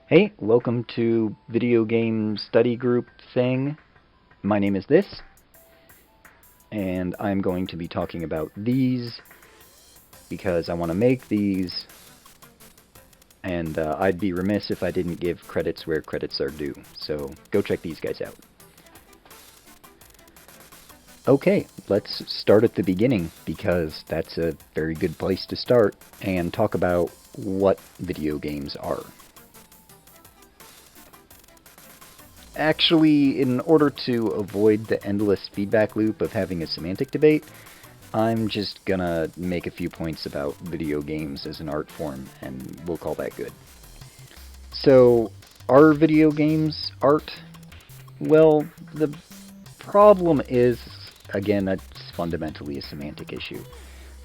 Hey, welcome to video game study group thing. My name is This, and I'm going to be talking about these because I want to make these, and I'd be remiss if I didn't give credits where credits are due. So go check these guys out. Okay, let's start at the beginning because that's a very good place to start and talk about what video games are. Actually, in order to avoid the endless feedback loop of having a semantic debate, I'm just gonna make a few points about video games as an art form, and we'll call that good. So, are video games art? Well, the problem is, again, that's fundamentally a semantic issue.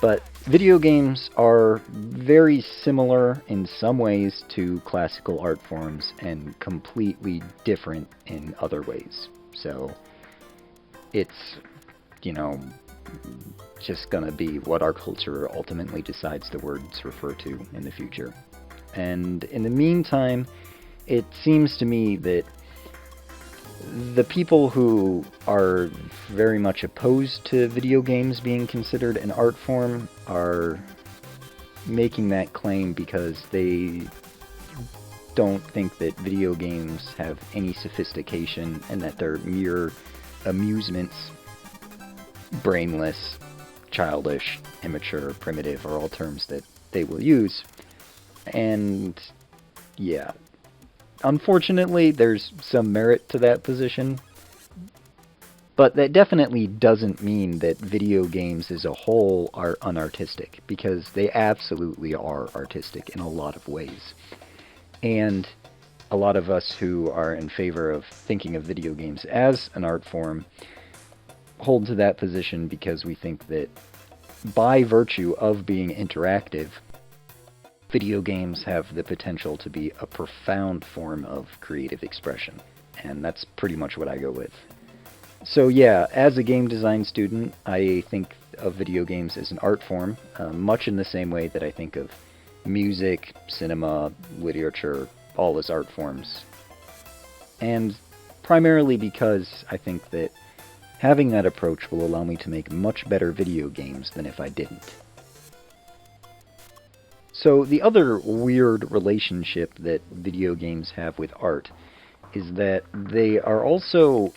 But video games are very similar in some ways to classical art forms and completely different in other ways. So it's, just gonna be what our culture ultimately decides the words refer to in the future. And in the meantime, it seems to me that the people who are very much opposed to video games being considered an art form are making that claim because they don't think that video games have any sophistication and that they're mere amusements, brainless, childish, immature, primitive are all terms that they will use. And yeah, unfortunately, there's some merit to that position, but that definitely doesn't mean that video games as a whole are unartistic, because they absolutely are artistic in a lot of ways. And a lot of us who are in favor of thinking of video games as an art form hold to that position because we think that by virtue of being interactive, video games have the potential to be a profound form of creative expression, and that's pretty much what I go with. So yeah, as a game design student, I think of video games as an art form, much in the same way that I think of music, cinema, literature, all as art forms. And primarily because I think that having that approach will allow me to make much better video games than if I didn't. So the other weird relationship that video games have with art is that they are also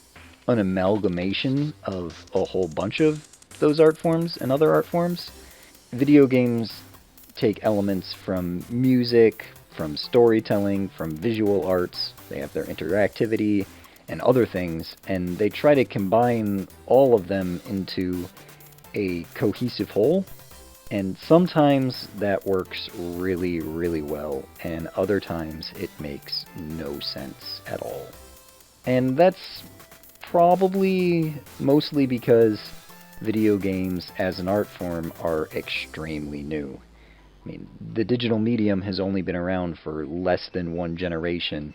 an amalgamation of a whole bunch of those art forms and other art forms. Video games take elements from music, from storytelling, from visual arts. They have their interactivity and other things, and they try to combine all of them into a cohesive whole. And sometimes that works really, really well, and other times it makes no sense at all. And that's probably mostly because video games as an art form are extremely new. I mean, the digital medium has only been around for less than one generation,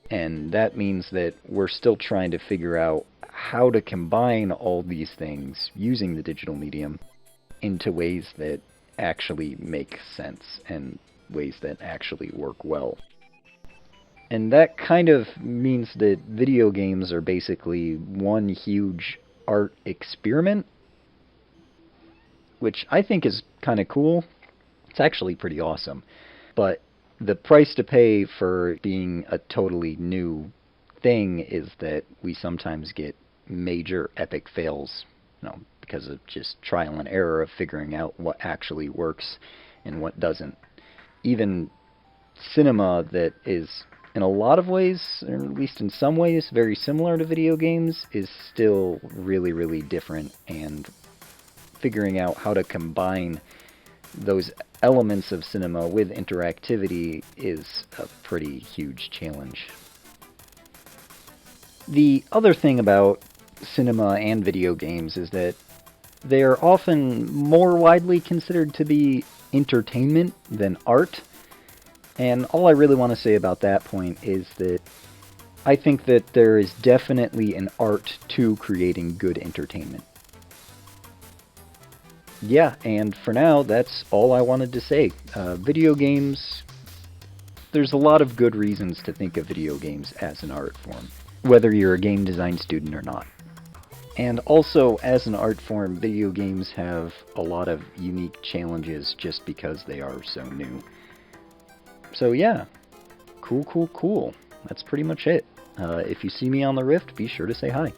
and that means that we're still trying to figure out how to combine all these things using the digital medium into ways that actually make sense and ways that actually work well. And that kind of means that video games are basically one huge art experiment, which I think is kind of cool. It's actually pretty awesome. But the price to pay for being a totally new thing is that we sometimes get major epic fails, because of just trial and error of figuring out what actually works and what doesn't. Even cinema that is, in a lot of ways, or at least in some ways, very similar to video games, is still really, really different, and figuring out how to combine those elements of cinema with interactivity is a pretty huge challenge. The other thing about cinema and video games is that they are often more widely considered to be entertainment than art. And all I really want to say about that point is that I think that there is definitely an art to creating good entertainment. Yeah, and for now, that's all I wanted to say. Video games there's a lot of good reasons to think of video games as an art form, whether you're a game design student or not. And also, as an art form, video games have a lot of unique challenges just because they are so new. So yeah, cool. That's pretty much it. If you see me on the Rift, be sure to say hi.